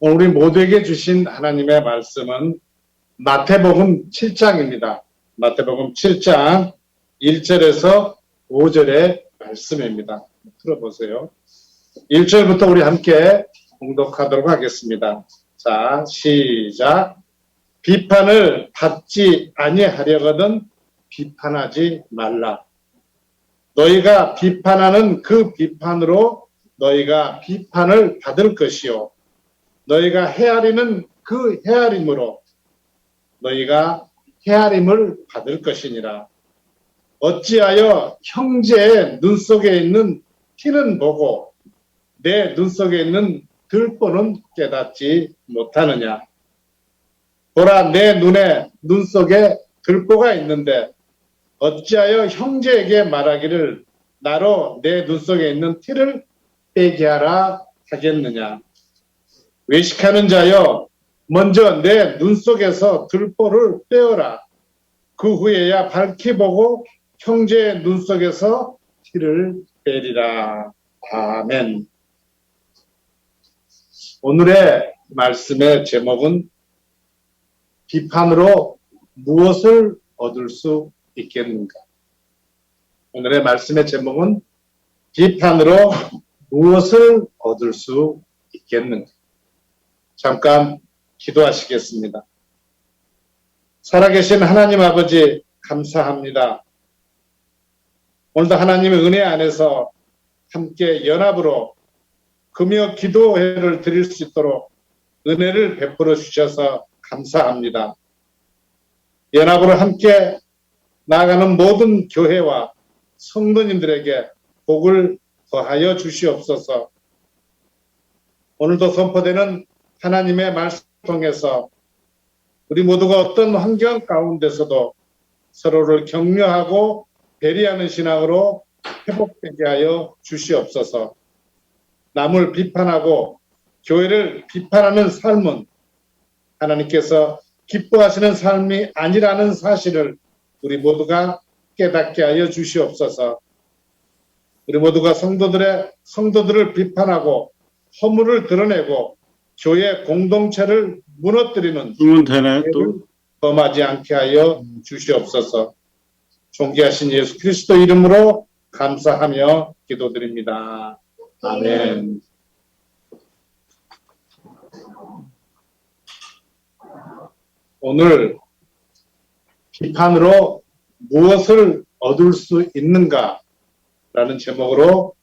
오늘 우리 모두에게 주신 하나님의 말씀은 마태복음 7장입니다. 마태복음 7장 1절에서 5절의 말씀입니다. 들어보세요. 1절부터 우리 함께 봉독하도록 하겠습니다. 자, 시작. 비판을 받지 아니하려거든 비판하지 말라. 너희가 비판하는 그 비판으로 너희가 비판을 받을 것이요. 너희가 헤아리는 그 헤아림으로 너희가 헤아림을 받을 것이니라. 어찌하여 형제의 눈 속에 있는 티는 보고 내 눈 속에 있는 들보는 깨닫지 못하느냐. 보라, 내 눈 속에 들보가 있는데 어찌하여 형제에게 말하기를 나로 내 눈 속에 있는 티를 빼게 하라 하겠느냐. 외식하는 자여, 먼저 내 눈 속에서 들보를 빼어라. 그 후에야 밝히 보고 형제의 눈 속에서 티를 빼리라. 아멘. 오늘의 말씀의 제목은 비판으로 무엇을 얻을 수 있겠는가? 오늘의 말씀의 제목은 비판으로 무엇을 얻을 수 있겠는가? 잠깐 기도하시겠습니다. 살아계신 하나님 아버지 감사합니다. 오늘도 하나님의 은혜 안에서 함께 연합으로 금요 기도회를 드릴 수 있도록 은혜를 베풀어 주셔서 감사합니다. 연합으로 함께 나아가는 모든 교회와 성도님들에게 복을 더하여 주시옵소서. 오늘도 선포되는 하나님의 말씀 통해서 우리 모두가 어떤 환경 가운데서도 서로를 격려하고 배려하는 신앙으로 회복되게 하여 주시옵소서. 남을 비판하고 교회를 비판하는 삶은 하나님께서 기뻐하시는 삶이 아니라는 사실을 우리 모두가 깨닫게 하여 주시옵소서. 우리 모두가 성도들을 비판하고 허물을 드러내고 교회 공동체를 무너뜨리는 죄를 범하지 않게 하여 주시옵소서. 존귀하신 예수 그리스도 이름으로 감사하며 기도드립니다. 아멘. 오늘 비판으로 무엇을 얻을 수 있는가? 라는 제목으로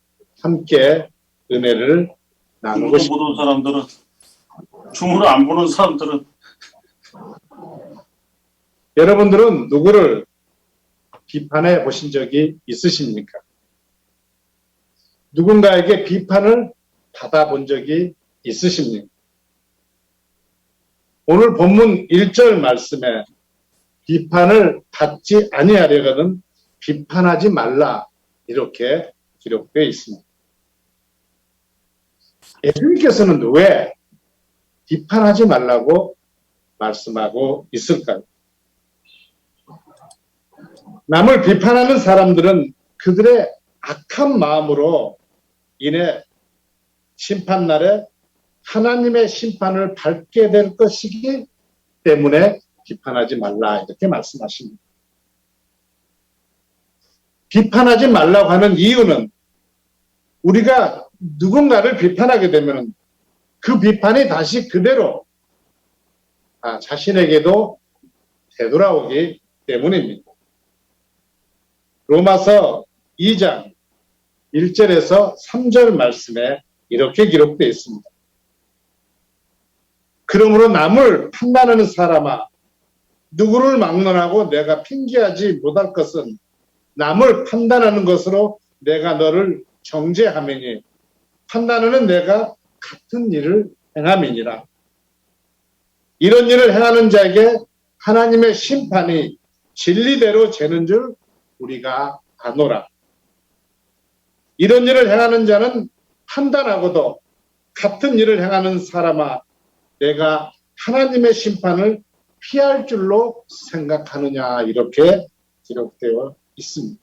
함께 은혜를 나누고 싶습니다. 보는 사람들은 줌으로 안 보는 사람들은 여러분들은 누구를 비판해 보신 적이 있으십니까? 누군가에게 비판을 받아본 적이 있으십니까? 오늘 본문 1절 말씀에 비판을 받지 아니하려거든 비판하지 말라 이렇게 기록되어 있습니다. 예수님께서는 왜 비판하지 말라고 말씀하고 있을까요? 남을 비판하는 사람들은 그들의 악한 마음으로 인해 심판날에 하나님의 심판을 받게 될 것이기 때문에 비판하지 말라 이렇게 말씀하십니다. 비판하지 말라고 하는 이유는 우리가 누군가를 비판하게 되면 그 비판이 다시 그대로 자신에게도 되돌아오기 때문입니다. 로마서 2장 1절에서 3절 말씀에 이렇게 기록되어 있습니다. 그러므로 남을 판단하는 사람아, 누구를 막론하고 내가 핑계하지 못할 것은 남을 판단하는 것으로 내가 너를 정죄하매니 판단하는 내가 같은 일을 행함이니라. 이런 일을 행하는 자에게 하나님의 심판이 진리대로 재는 줄 우리가 아노라. 이런 일을 행하는 자는 판단하고도 같은 일을 행하는 사람아 내가 하나님의 심판을 피할 줄로 생각하느냐 이렇게 기록되어 있습니다.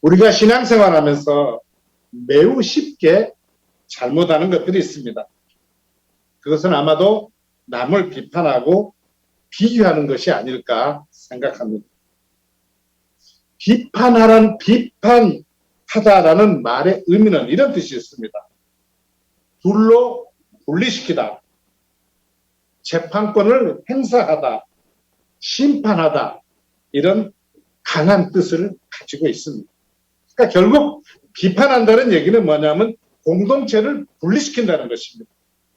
우리가 신앙생활하면서 매우 쉽게 잘못하는 것들이 있습니다. 그것은 아마도 남을 비판하고 비교하는 것이 아닐까 생각합니다. 비판하다라는 말의 의미는 이런 뜻이 있습니다. 둘로 분리시키다, 재판권을 행사하다, 심판하다, 이런 강한 뜻을 가지고 있습니다. 그러니까 결국 비판한다는 얘기는 뭐냐면 공동체를 분리시킨다는 것입니다.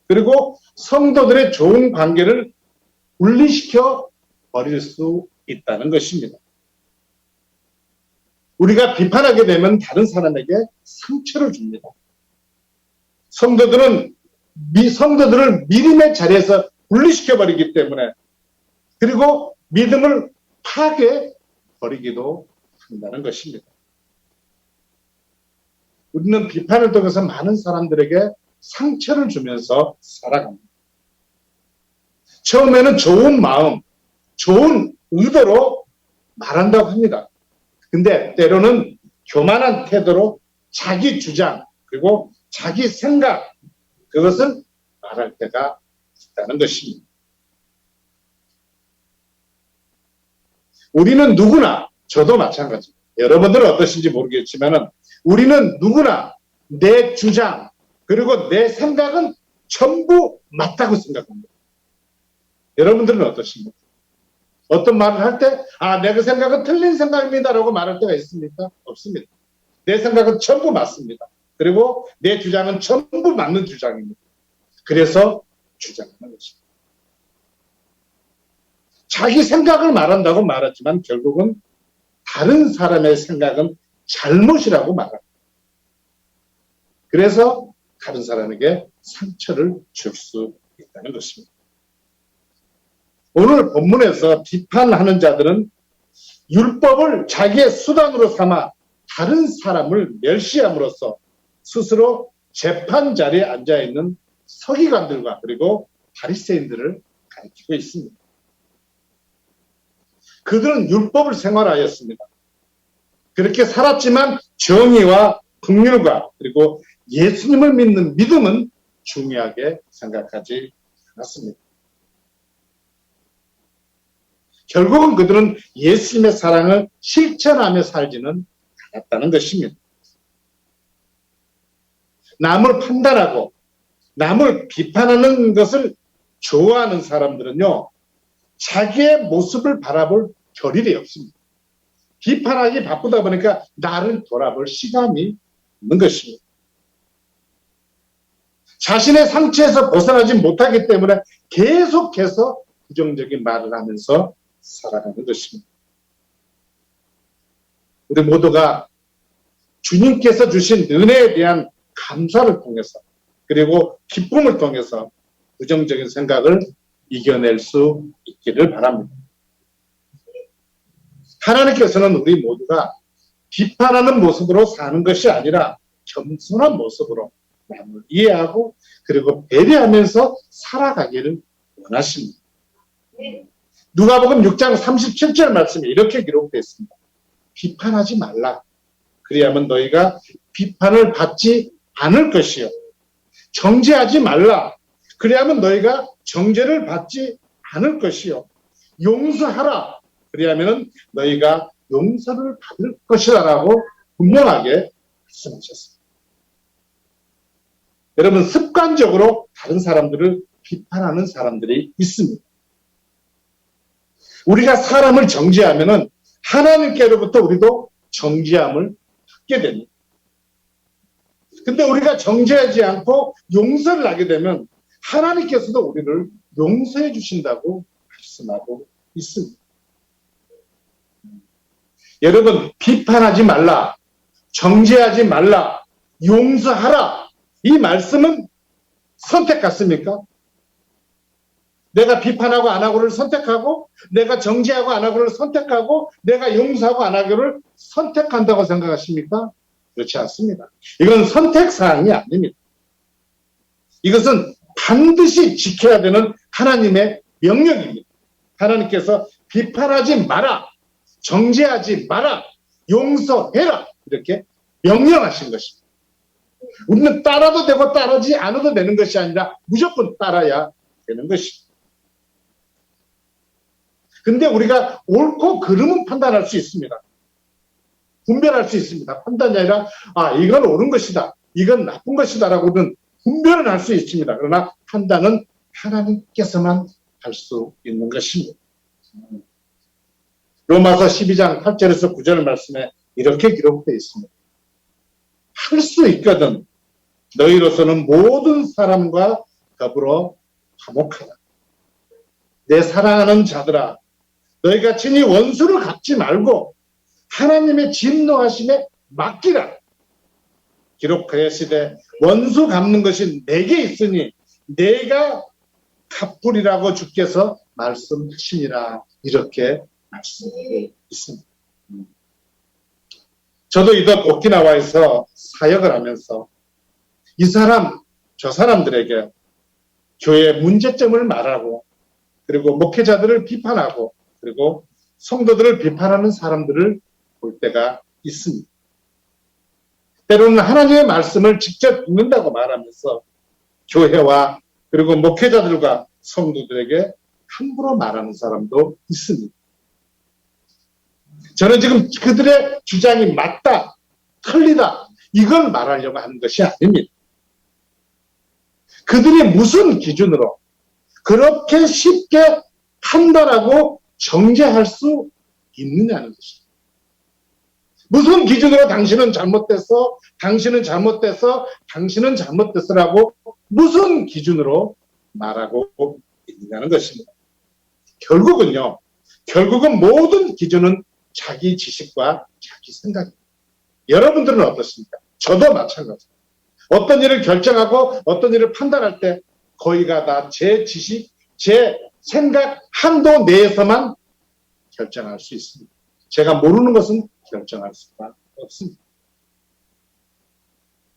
그리고 성도들의 좋은 관계를 분리시켜 버릴 수 있다는 것입니다. 우리가 비판하게 되면 다른 사람에게 상처를 줍니다. 성도들을 믿음의 자리에서 분리시켜 버리기 때문에, 그리고 믿음을 파괴버리기도 한다는 것입니다. 우리는 비판을 통해서 많은 사람들에게 상처를 주면서 살아갑니다. 처음에는 좋은 마음, 좋은 의도로 말한다고 합니다. 근데 때로는 교만한 태도로 자기 주장, 그리고 자기 생각, 그것을 말할 때가 있다는 것입니다. 우리는 누구나, 저도 마찬가지입니다. 여러분들은 어떠신지 모르겠지만 우리는 누구나 내 주장, 그리고 내 생각은 전부 맞다고 생각합니다. 여러분들은 어떠십니까? 어떤 말을 할 때, 내 그 생각은 틀린 생각입니다 라고 말할 때가 있습니까? 없습니다. 내 생각은 전부 맞습니다. 그리고 내 주장은 전부 맞는 주장입니다. 그래서 주장하는 것입니다. 자기 생각을 말한다고 말하지만 결국은 다른 사람의 생각은 잘못이라고 말합니다. 그래서 다른 사람에게 상처를 줄 수 있다는 것입니다. 오늘 본문에서 비판하는 자들은 율법을 자기의 수단으로 삼아 다른 사람을 멸시함으로써 스스로 재판 자리에 앉아있는 서기관들과 그리고 바리새인들을 가리키고 있습니다. 그들은 율법을 생활하였습니다. 그렇게 살았지만 정의와 긍휼과 그리고 예수님을 믿는 믿음은 중요하게 생각하지 않았습니다. 결국은 그들은 예수님의 사랑을 실천하며 살지는 않았다는 것입니다. 남을 판단하고 남을 비판하는 것을 좋아하는 사람들은요, 자기의 모습을 바라볼 겨를이 없습니다. 비판하기 바쁘다 보니까 나를 돌아볼 시간이 없는 것입니다. 자신의 상처에서 벗어나지 못하기 때문에 계속해서 부정적인 말을 하면서 살아가는 것입니다. 우리 모두가 주님께서 주신 은혜에 대한 감사를 통해서, 그리고 기쁨을 통해서 부정적인 생각을 이겨낼 수 있기를 바랍니다. 하나님께서는 우리 모두가 비판하는 모습으로 사는 것이 아니라 겸손한 모습으로 남을 이해하고 그리고 배려하면서 살아가기를 원하십니다. 누가복음 6장 37절 말씀에 이렇게 기록되어 있습니다. 비판하지 말라. 그리하면 너희가 비판을 받지 않을 것이요. 정죄하지 말라. 그리하면 너희가 정죄를 받지 않을 것이요. 용서하라. 그리하면 너희가 용서를 받을 것이다 라고 분명하게 말씀하셨습니다. 여러분, 습관적으로 다른 사람들을 비판하는 사람들이 있습니다. 우리가 사람을 정죄하면 하나님께로부터 우리도 정죄함을 받게 됩니다. 근데 우리가 정죄하지 않고 용서를 하게 되면 하나님께서도 우리를 용서해 주신다고 말씀하고 있습니다. 여러분, 비판하지 말라, 정죄하지 말라, 용서하라, 이 말씀은 선택 같습니까? 내가 비판하고 안 하고를 선택하고, 내가 정죄하고 안 하고를 선택하고, 내가 용서하고 안 하고를 선택한다고 생각하십니까? 그렇지 않습니다. 이건 선택사항이 아닙니다. 이것은 반드시 지켜야 되는 하나님의 명령입니다. 하나님께서 비판하지 마라, 정죄하지 마라, 용서해라, 이렇게 명령하신 것입니다. 우리는 따라도 되고 따르지 않아도 되는 것이 아니라 무조건 따라야 되는 것입니다. 근데 우리가 옳고 그름은 판단할 수 있습니다. 분별할 수 있습니다. 판단이 아니라 이건 옳은 것이다, 이건 나쁜 것이다 라고는 분별은 할 수 있습니다. 그러나 판단은 하나님께서만 할 수 있는 것입니다. 로마서 12장 8절에서 9절 말씀에 이렇게 기록되어 있습니다. 할 수 있거든 너희로서는 모든 사람과 더불어 화목하라. 내 사랑하는 자들아, 너희가 친히 원수를 갚지 말고 하나님의 진노하심에 맡기라. 기록하였으되 원수 갚는 것이 내게 있으니 내가 갚으리라고 주께서 말씀하시니라. 이렇게 말씀하고 있습니다. 저도 이곳 오키나와에서 사역을 하면서 이 사람 저 사람들에게 교회의 문제점을 말하고 그리고 목회자들을 비판하고 그리고 성도들을 비판하는 사람들을 볼 때가 있습니다. 때로는 하나님의 말씀을 직접 듣는다고 말하면서 교회와 그리고 목회자들과 성도들에게 함부로 말하는 사람도 있습니다. 저는 지금 그들의 주장이 맞다, 틀리다 이걸 말하려고 하는 것이 아닙니다. 그들이 무슨 기준으로 그렇게 쉽게 판단하고 정죄할 수 있느냐는 것입니다. 무슨 기준으로 당신은 잘못됐어, 당신은 잘못됐어, 당신은 잘못됐어라고 무슨 기준으로 말하고 있느냐는 것입니다. 결국은 모든 기준은 자기 지식과 자기 생각입니다. 여러분들은 어떻습니까? 저도 마찬가지입니다. 어떤 일을 결정하고 어떤 일을 판단할 때 거의가 다 제 지식, 제 생각 한도 내에서만 결정할 수 있습니다. 제가 모르는 것은 결정할 수가 없습니다.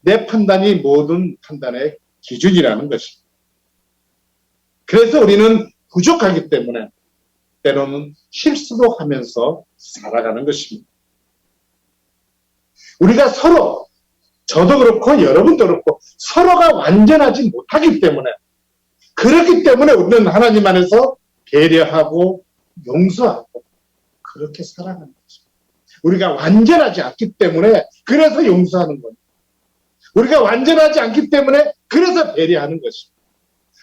내 판단이 모든 판단의 기준이라는 것입니다. 그래서 우리는 부족하기 때문에 때로는 실수도 하면서 살아가는 것입니다. 우리가 서로, 저도 그렇고 여러분도 그렇고 서로가 완전하지 못하기 때문에, 그렇기 때문에 우리는 하나님 안에서 배려하고 용서하고 그렇게 살아가는 것입니다. 우리가 완전하지 않기 때문에 그래서 용서하는 겁니다. 우리가 완전하지 않기 때문에 그래서 배려하는 것입니다.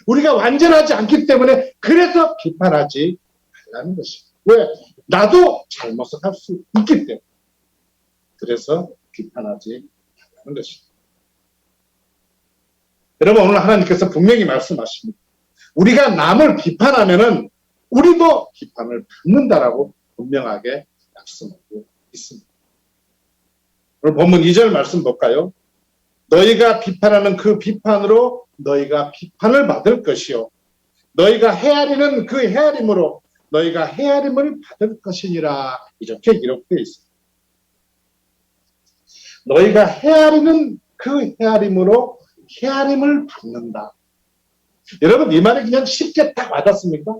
우리가 완전하지 않기 때문에 그래서 비판하지 말라는 것입니다. 왜? 나도 잘못을 할 수 있기 때문에 그래서 비판하지 말라는 것입니다. 여러분, 오늘 하나님께서 분명히 말씀하십니다. 우리가 남을 비판하면은 우리도 비판을 받는다라고 분명하게 말씀하고 있습니다. 오늘 본문 2절 말씀 볼까요? 너희가 비판하는 그 비판으로 너희가 비판을 받을 것이요 너희가 헤아리는 그 헤아림으로 너희가 헤아림을 받을 것이니라. 이렇게 기록되어 있습니다. 너희가 헤아리는 그 헤아림으로 헤아림을 받는다. 여러분, 이 말이 그냥 쉽게 딱 와닿습니까?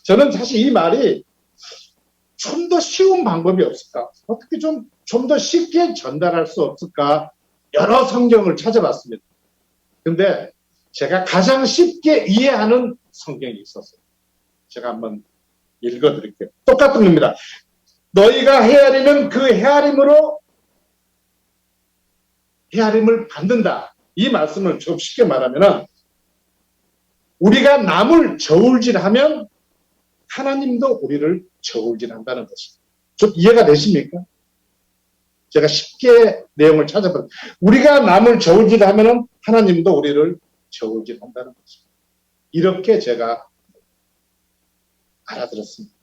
저는 사실 이 말이 좀 더 쉬운 방법이 없을까? 어떻게 좀 더 쉽게 전달할 수 없을까? 여러 성경을 찾아봤습니다. 근데 제가 가장 쉽게 이해하는 성경이 있었어요. 제가 한번 읽어드릴게요. 똑같은 겁니다. 너희가 헤아리는 그 헤아림으로 헤아림을 받는다. 이 말씀을 좀 쉽게 말하면 우리가 남을 저울질하면 하나님도 우리를 저울질한다는 것입니다. 좀 이해가 되십니까? 제가 쉽게 내용을 찾아봤어요. 우리가 남을 저울질하면 하나님도 우리를 저울질한다는 것입니다. 이렇게 제가 알아들었습니다.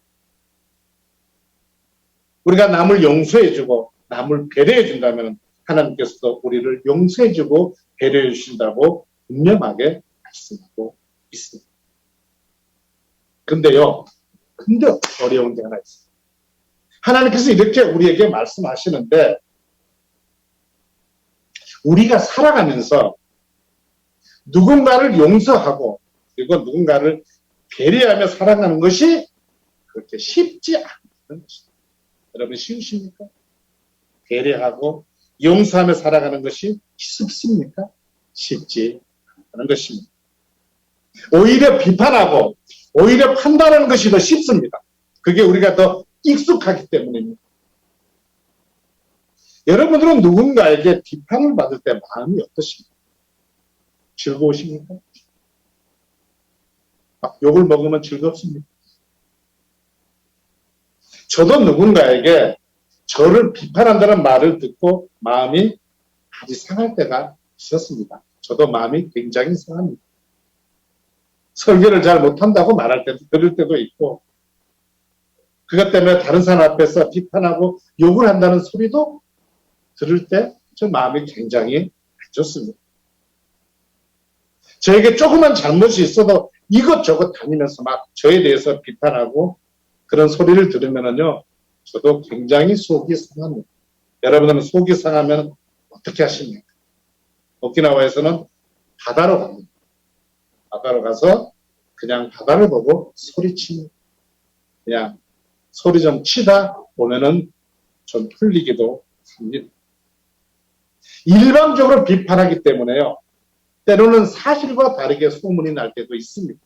우리가 남을 용서해주고 남을 배려해준다면 하나님께서도 우리를 용서해주고 배려해주신다고 분명하게 말씀하고 있습니다. 근데 어려운 게 하나 있어요. 하나님께서 이렇게 우리에게 말씀하시는데 우리가 살아가면서 누군가를 용서하고 그리고 누군가를 배려하며 살아가는 것이 그렇게 쉽지 않은 것입니다. 여러분, 쉬우십니까? 배려하고 용서하며 살아가는 것이 쉽습니까? 쉽지 않은 것입니다. 오히려 비판하고 오히려 판단하는 것이 더 쉽습니다. 그게 우리가 더 익숙하기 때문입니다. 여러분들은 누군가에게 비판을 받을 때 마음이 어떠십니까? 즐거우십니까? 욕을 먹으면 즐겁습니까? 저도 누군가에게 저를 비판한다는 말을 듣고 마음이 아주 상할 때가 있었습니다. 저도 마음이 굉장히 상합니다. 설교를 잘 못한다고 말할 때도 들을 때도 있고, 그것 때문에 다른 사람 앞에서 비판하고 욕을 한다는 소리도 들을 때 저 마음이 굉장히 안 좋습니다. 저에게 조그만 잘못이 있어도 이것저것 다니면서 막 저에 대해서 비판하고 그런 소리를 들으면요, 저도 굉장히 속이 상합니다. 여러분들은 속이 상하면 어떻게 하십니까? 오키나와에서는 바다로 갑니다. 바다로 가서 그냥 바다를 보고 소리칩니다. 그냥 소리 좀 치다 보면은 좀 풀리기도 합니다. 일방적으로 비판하기 때문에요, 때로는 사실과 다르게 소문이 날 때도 있습니다.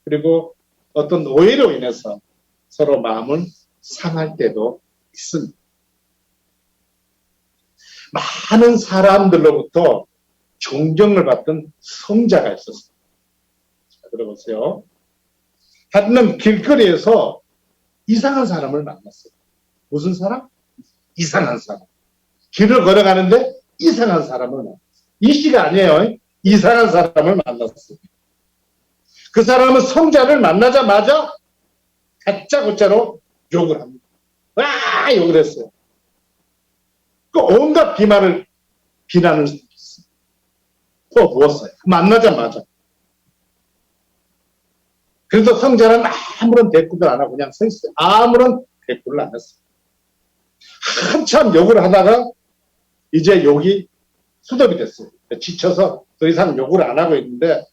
그리고 어떤 오해로 인해서 서로 마음을 상할 때도 있습니다. 많은 사람들로부터 존경을 받던 성자가 있었습니다. 자, 들어보세요. 하여튼 길거리에서 이상한 사람을 만났어요. 무슨 사람? 이상한 사람. 길을 걸어가는데 이상한 사람을 만났어요. 이 씨가 아니에요. 이상한 사람을 만났어요. 그 사람은 성자를 만나자마자 다짜고짜로 욕을 합니다. 와! 욕을 했어요. 그 온갖 비난을 퍼부었어요. 만나자마자. 그래서 성자는 아무런 대꾸도 안 하고 그냥 서 있어요. 아무런 대꾸를 안 했어요. 한참 욕을 하다가 이제 욕이 수dob이 됐어요. 지쳐서 더 이상 욕을 안 하고 있는데,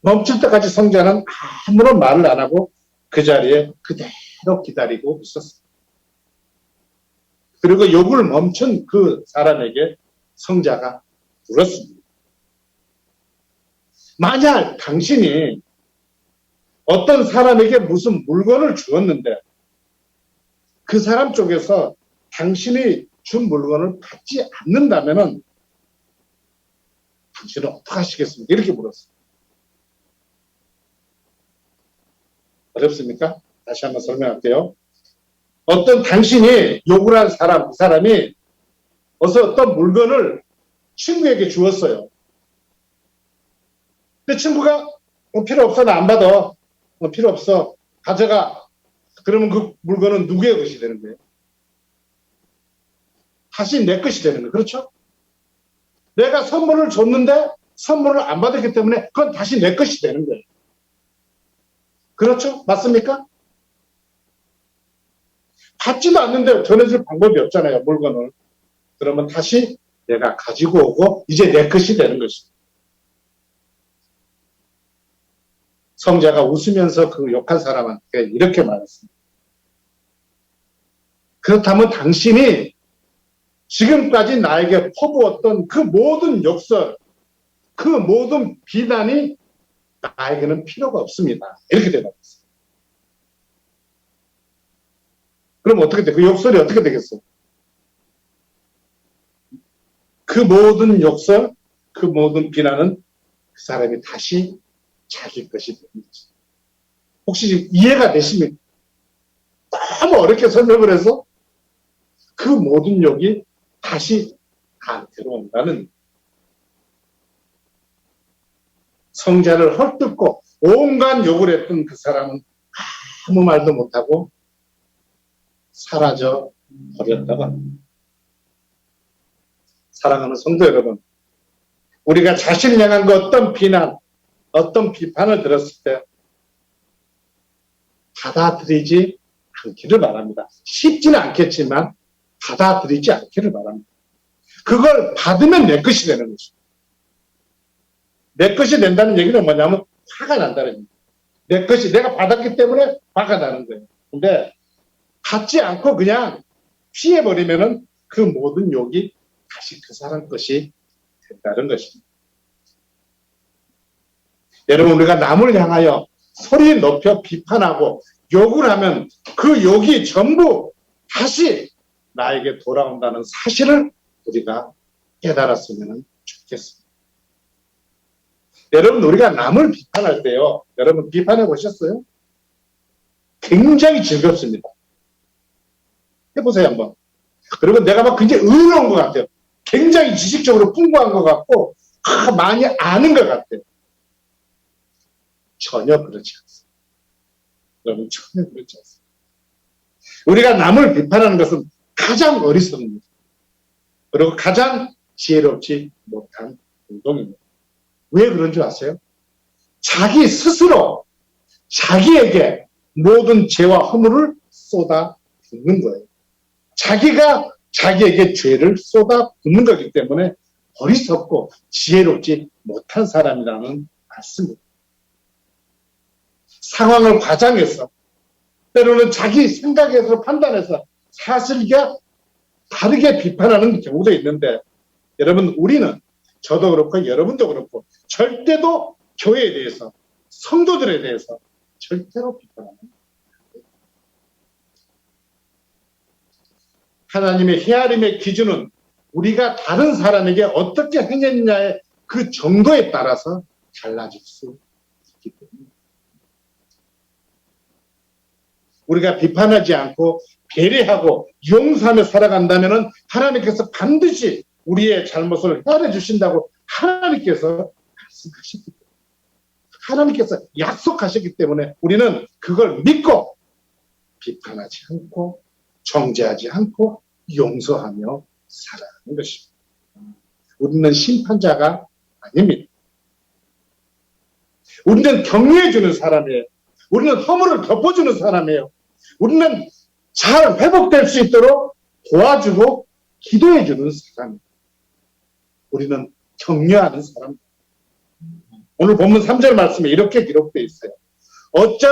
멈출 때까지 성자는 아무런 말을 안 하고 그 자리에 그대로 기다리고 있었어요. 그리고 욕을 멈춘 그 사람에게 성자가 물었습니다. 만약 당신이 어떤 사람에게 무슨 물건을 주었는데 그 사람 쪽에서 당신이 준 물건을 받지 않는다면 당신은 어떻게 하시겠습니까? 이렇게 물었어요. 어렵습니까? 다시 한번 설명할게요. 어떤 당신이 욕을 한 사람, 그 사람이 어떤 물건을 친구에게 주었어요. 근데 친구가 필요 없어, 나 안 받아. 필요 없어, 가져가. 그러면 그 물건은 누구의 것이 되는 거예요? 다시 내 것이 되는 거예요. 그렇죠? 내가 선물을 줬는데 선물을 안 받았기 때문에 그건 다시 내 것이 되는 거예요. 그렇죠? 맞습니까? 받지도 않는데 전해줄 방법이 없잖아요, 물건을. 그러면 다시 내가 가지고 오고 이제 내 것이 되는 것입니다. 성자가 웃으면서 그 욕한 사람한테 이렇게 말했습니다. 그렇다면 당신이 지금까지 나에게 퍼부었던 그 모든 욕설, 그 모든 비난이 나에게는 필요가 없습니다. 이렇게 대답했어요. 그럼 어떻게 돼? 그 욕설이 어떻게 되겠어요? 그 모든 욕설, 그 모든 비난은 그 사람이 다시 자기 것이 되는 거죠. 혹시 지금 이해가 되십니까? 너무 어렵게 설명을 해서 그 모든 욕이 다시 나한테로 온다는, 성자를 헐뜯고 온갖 욕을 했던 그 사람은 아무 말도 못하고 사라져 버렸다고 합니다. 사랑하는 성도 여러분, 우리가 자신을 향한 그 어떤 비난, 어떤 비판을 들었을 때 받아들이지 않기를 바랍니다. 쉽지는 않겠지만 받아들이지 않기를 바랍니다. 그걸 받으면 내 것이 되는 것입니다. 내 것이 된다는 얘기는 뭐냐면 화가 난다는 얘기입니다. 내 것이, 내가 받았기 때문에 화가 나는 거예요. 근데 받지 않고 그냥 피해버리면은 그 모든 욕이 다시 그 사람 것이 된다는 것입니다. 여러분, 우리가 남을 향하여 소리 높여 비판하고 욕을 하면 그 욕이 전부 다시 나에게 돌아온다는 사실을 우리가 깨달았으면 좋겠습니다. 여러분, 우리가 남을 비판할 때요, 여러분 비판해 보셨어요? 굉장히 즐겁습니다. 해보세요 한번. 그리고 내가 막 굉장히 의로운 것 같아요. 굉장히 지식적으로 풍부한 것 같고 많이 아는 것 같아요. 전혀 그렇지 않습니다. 여러분, 전혀 그렇지 않습니다. 우리가 남을 비판하는 것은 가장 어리석습니다. 그리고 가장 지혜롭지 못한 행동입니다. 왜 그런 줄 아세요? 자기 스스로 자기에게 모든 죄와 허물을 쏟아붓는 거예요. 자기가 자기에게 죄를 쏟아붓는 거기 때문에 어리석고 지혜롭지 못한 사람이라는 말씀입니다. 상황을 과장해서 때로는 자기 생각에서 판단해서 사실과 다르게 비판하는 경우도 있는데, 여러분, 우리는, 저도 그렇고 여러분도 그렇고 절대도 교회에 대해서, 성도들에 대해서 절대로 비판하는 거예요. 하나님의 헤아림의 기준은 우리가 다른 사람에게 어떻게 행했냐의 그 정도에 따라서 달라질 수 있기 때문입니다. 우리가 비판하지 않고 배려하고 용서하며 살아간다면 하나님께서 반드시 우리의 잘못을 헤아려 주신다고 하나님께서 말씀하셨기 때문에, 하나님께서 약속하셨기 때문에 우리는 그걸 믿고 비판하지 않고 정죄하지 않고 용서하며 살아가는 것입니다. 우리는 심판자가 아닙니다. 우리는 격려해주는 사람이에요. 우리는 허물을 덮어주는 사람이에요. 우리는 잘 회복될 수 있도록 도와주고 기도해주는 사람입니다. 우리는 격려하는 사람. 오늘 본문 3절 말씀에 이렇게 기록되어 있어요. 어찌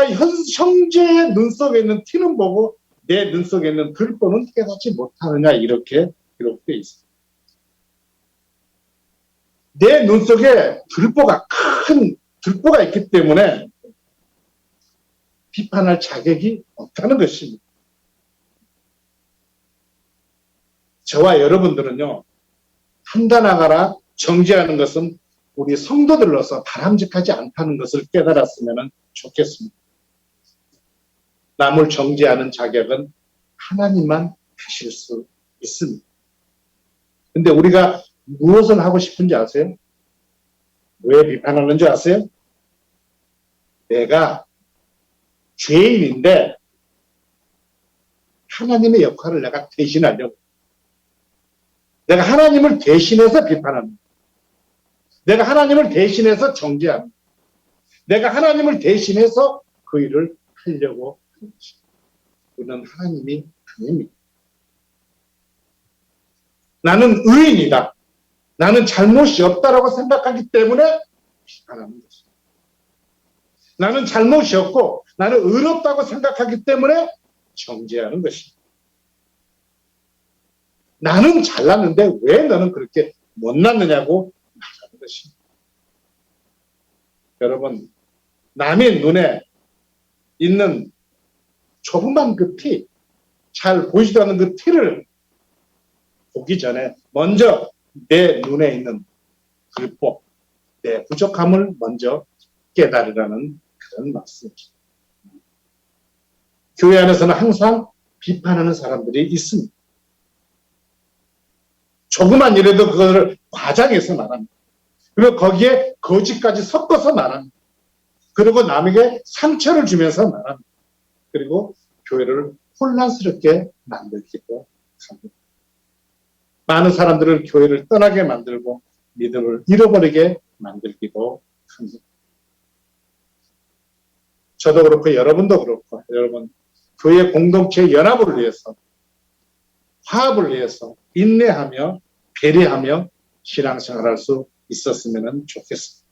형제의 눈 속에 있는 티는 보고 내 눈 속에 있는 들보는 깨닫지 못하느냐, 이렇게 기록되어 있어요. 내 눈 속에 큰 들보가 있기 때문에 비판할 자격이 없다는 것입니다. 저와 여러분들은요, 판단하거나 정죄하는 것은 우리 성도들로서 바람직하지 않다는 것을 깨달았으면 좋겠습니다. 남을 정죄하는 자격은 하나님만 하실 수 있습니다. 근데 우리가 무엇을 하고 싶은지 아세요? 왜 비판하는지 아세요? 내가 죄인인데 하나님의 역할을 내가 대신하려고, 내가 하나님을 대신해서 비판합니다. 내가 하나님을 대신해서 정죄합니다. 내가 하나님을 대신해서 그 일을 하려고 하는 것입니다. 우리는 하나님이 아닙니다. 나는 의인이다, 나는 잘못이 없다라고 생각하기 때문에 비판하는 것입니다. 나는 잘못이 없고 나는 의롭다고 생각하기 때문에 정죄하는 것입니다. 나는 잘났는데 왜 너는 그렇게 못났느냐고 말하는 것입니다. 여러분, 남의 눈에 있는 조그만 그 티, 잘 보이지도 않는 그 티를 보기 전에 먼저 내 눈에 있는 불법, 내 부족함을 먼저 깨달으라는 그런 말씀입니다. 교회 안에서는 항상 비판하는 사람들이 있습니다. 조그만 일에도 그거를 과장해서 말합니다. 그리고 거기에 거짓까지 섞어서 말합니다. 그리고 남에게 상처를 주면서 말합니다. 그리고 교회를 혼란스럽게 만들기도 합니다. 많은 사람들을 교회를 떠나게 만들고 믿음을 잃어버리게 만들기도 합니다. 저도 그렇고 여러분도 그렇고, 여러분, 교회 공동체의 연합을 위해서, 화합을 위해서 인내하며 배려하며 신앙생활할 수 있었으면 좋겠습니다.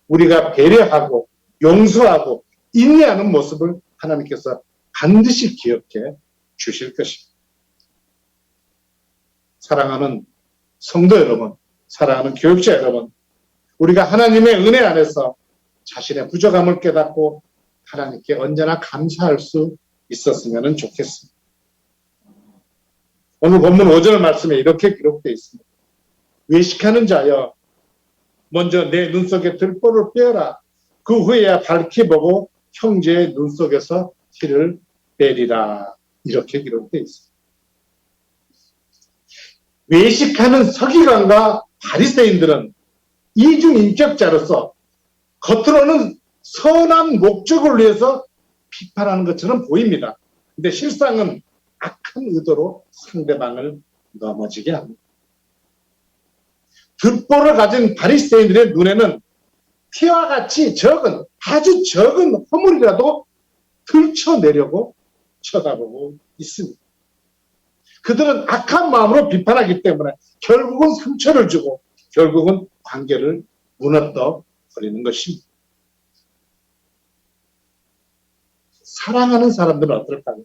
우리가 배려하고 용서하고 인내하는 모습을 하나님께서 반드시 기억해 주실 것입니다. 사랑하는 성도 여러분, 사랑하는 교육자 여러분, 우리가 하나님의 은혜 안에서 자신의 부족함을 깨닫고 하나님께 언제나 감사할 수 있었으면 좋겠습니다. 오늘 본문 5절 말씀에 이렇게 기록되어 있습니다. 외식하는 자여, 먼저 내 눈 속에 들보를 빼어라. 그 후에야 밝히 보고 형제의 눈 속에서 티를 빼리라. 이렇게 기록되어 있습니다. 외식하는 서기관과 바리새인들은 이중인격자로서 겉으로는 선한 목적을 위해서 비판하는 것처럼 보입니다. 근데 실상은 악한 의도로 상대방을 넘어지게 합니다. 득보를 가진 바리새인들의 눈에는 피와 같이 적은, 아주 적은 허물이라도 들춰내려고 쳐다보고 있습니다. 그들은 악한 마음으로 비판하기 때문에 결국은 상처를 주고 결국은 관계를 무너뜨려 버리는 것입니다. 사랑하는 사람들은 어떨까요?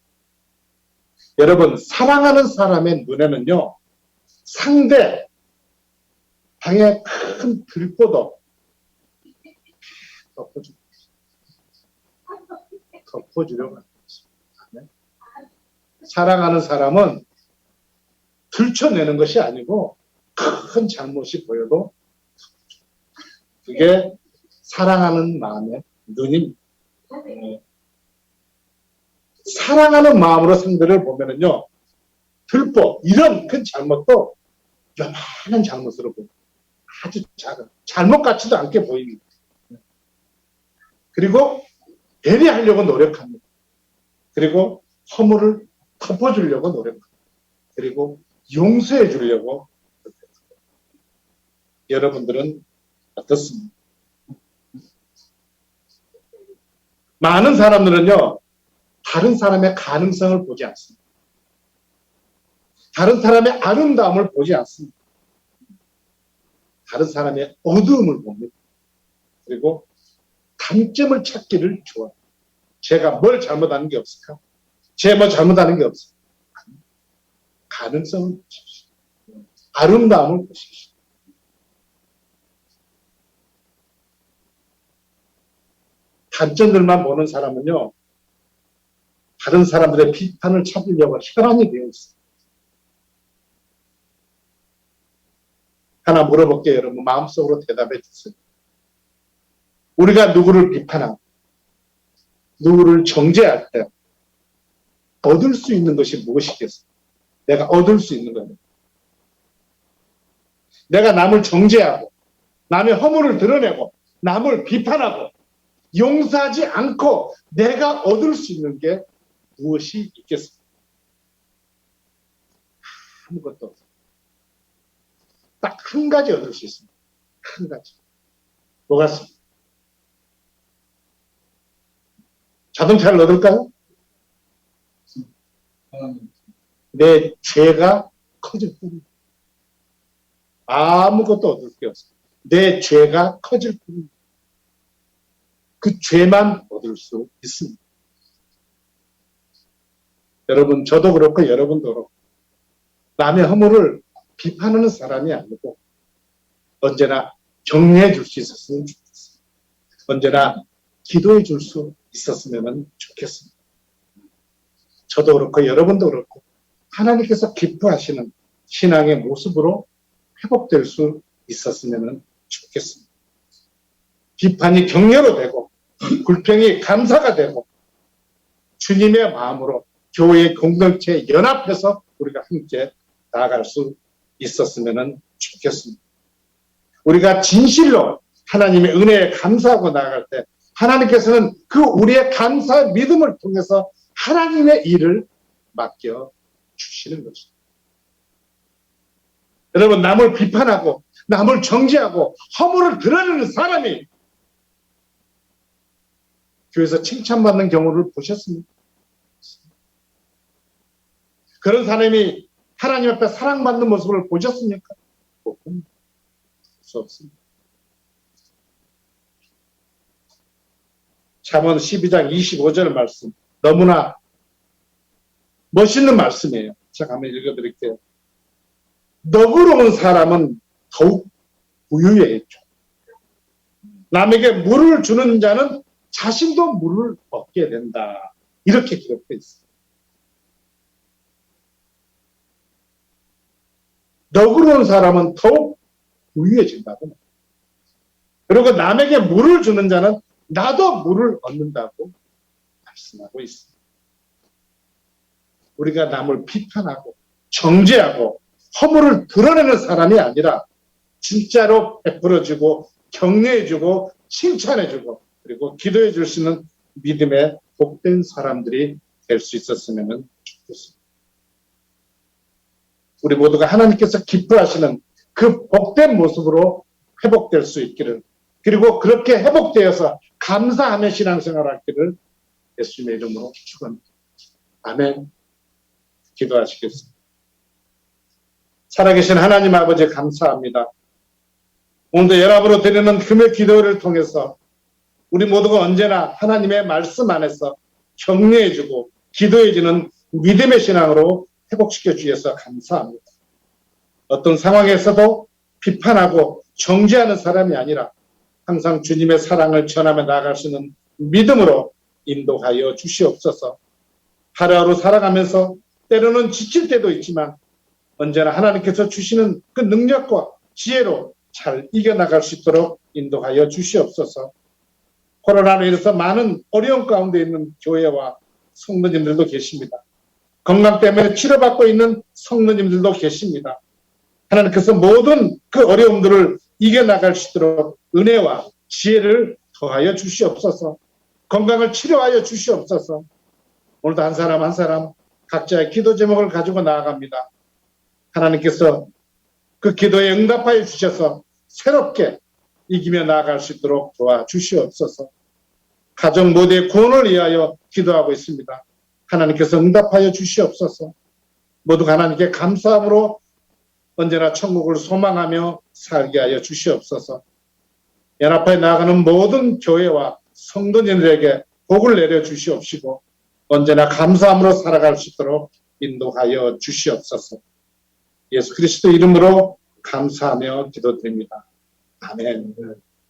여러분, 사랑하는 사람의 눈에는요, 상대 방에 큰 들보도 덮어주려고 합니다. 사랑하는 사람은 들춰내는 것이 아니고 큰 잘못이 보여도 그게 사랑하는 마음의 눈입니다. 사랑하는 마음으로 상대를 보면은요, 들보, 이런 큰 잘못도 요만한 잘못으로 보입니다. 아주 작은, 잘못 같지도 않게 보입니다. 그리고 배려하려고 노력합니다. 그리고 허물을 덮어주려고 노력합니다. 그리고 용서해 주려고 노력합니다. 여러분들은 어떻습니까? 많은 사람들은요, 다른 사람의 가능성을 보지 않습니다. 다른 사람의 아름다움을 보지 않습니다. 다른 사람의 어두움을 봅니다. 그리고 단점을 찾기를 좋아합니다. 제가 뭘 잘못하는 게 없을까? 제가 뭐 잘못하는 게 없을까? 가능성을 보십시오. 아름다움을 보십시오. 단점들만 보는 사람은요, 다른 사람들의 비판을 찾으려고 혈안이 되어 있습니다. 하나 물어볼게요, 여러분. 마음속으로 대답해 주세요. 우리가 누구를 비판하고 누구를 정죄할 때 얻을 수 있는 것이 무엇이겠어요? 내가 얻을 수 있는 거예요. 내가 남을 정죄하고 남의 허물을 드러내고 남을 비판하고 용서하지 않고 내가 얻을 수 있는 게 무엇이 있겠습니까? 아무것도 없어요. 딱 한 가지 얻을 수 있습니다. 한 가지. 뭐 같습니까? 자동차를 얻을까요? 내 죄가 커질 뿐입니다. 아무것도 얻을 게 없습니다. 내 죄가 커질 뿐입니다. 그 죄만 얻을 수 있습니다. 여러분, 저도 그렇고 여러분도 그렇고 남의 허물을 비판하는 사람이 아니고 언제나 격려해 줄 수 있었으면 좋겠습니다. 언제나 기도해 줄 수 있었으면 좋겠습니다. 저도 그렇고 여러분도 그렇고 하나님께서 기뻐하시는 신앙의 모습으로 회복될 수 있었으면 좋겠습니다. 비판이 격려로 되고 불평이 감사가 되고 주님의 마음으로 교회의 공동체에 연합해서 우리가 함께 나아갈 수 있었으면 좋겠습니다. 우리가 진실로 하나님의 은혜에 감사하고 나아갈 때 하나님께서는 그 우리의 감사의 믿음을 통해서 하나님의 일을 맡겨 주시는 것입니다. 여러분, 남을 비판하고 남을 정죄하고 허물을 드러내는 사람이 교회에서 칭찬받는 경우를 보셨습니까? 그런 사람이 하나님 앞에 사랑받는 모습을 보셨습니까? 볼 수 없습니다. 잠언 12장 25절 말씀, 너무나 멋있는 말씀이에요. 제가 한번 읽어드릴게요. 너그러운 사람은 더욱 부유해져. 남에게 물을 주는 자는 자신도 물을 얻게 된다. 이렇게 기록되어 있습니다. 너그러운 사람은 더욱 부유해진다고. 그리고 남에게 물을 주는 자는 나도 물을 얻는다고 말씀하고 있습니다. 우리가 남을 비판하고 정죄하고 허물을 드러내는 사람이 아니라 진짜로 베풀어주고 격려해주고 칭찬해주고 그리고 기도해줄 수 있는 믿음의 복된 사람들이 될 수 있었으면 좋겠습니다. 우리 모두가 하나님께서 기뻐하시는 그 복된 모습으로 회복될 수 있기를, 그리고 그렇게 회복되어서 감사하며 신앙생활을 하기를 예수님의 이름으로 축원합니다. 아멘. 기도하시겠습니다. 살아계신 하나님 아버지 감사합니다. 오늘도 연합으로 드리는 금요 기도를 통해서 우리 모두가 언제나 하나님의 말씀 안에서 격려해주고 기도해주는 믿음의 신앙으로 회복시켜 주셔서 감사합니다. 어떤 상황에서도 비판하고 정죄하는 사람이 아니라 항상 주님의 사랑을 전하며 나아갈 수 있는 믿음으로 인도하여 주시옵소서. 하루하루 살아가면서 때로는 지칠 때도 있지만 언제나 하나님께서 주시는 그 능력과 지혜로 잘 이겨나갈 수 있도록 인도하여 주시옵소서. 코로나로 인해서 많은 어려움 가운데 있는 교회와 성도님들도 계십니다. 건강 때문에 치료받고 있는 성도님들도 계십니다. 하나님께서 모든 그 어려움들을 이겨나갈 수 있도록 은혜와 지혜를 더하여 주시옵소서. 건강을 치료하여 주시옵소서. 오늘도 한 사람 한 사람 각자의 기도 제목을 가지고 나아갑니다. 하나님께서 그 기도에 응답하여 주셔서 새롭게 이기며 나아갈 수 있도록 도와주시옵소서. 가정 모두의 구원을 위하여 기도하고 있습니다. 하나님께서 응답하여 주시옵소서. 모두 하나님께 감사함으로 언제나 천국을 소망하며 살게 하여 주시옵소서. 연합하여 나아가는 모든 교회와 성도님들에게 복을 내려 주시옵시고 언제나 감사함으로 살아갈 수 있도록 인도하여 주시옵소서. 예수 그리스도 이름으로 감사하며 기도드립니다. 아멘.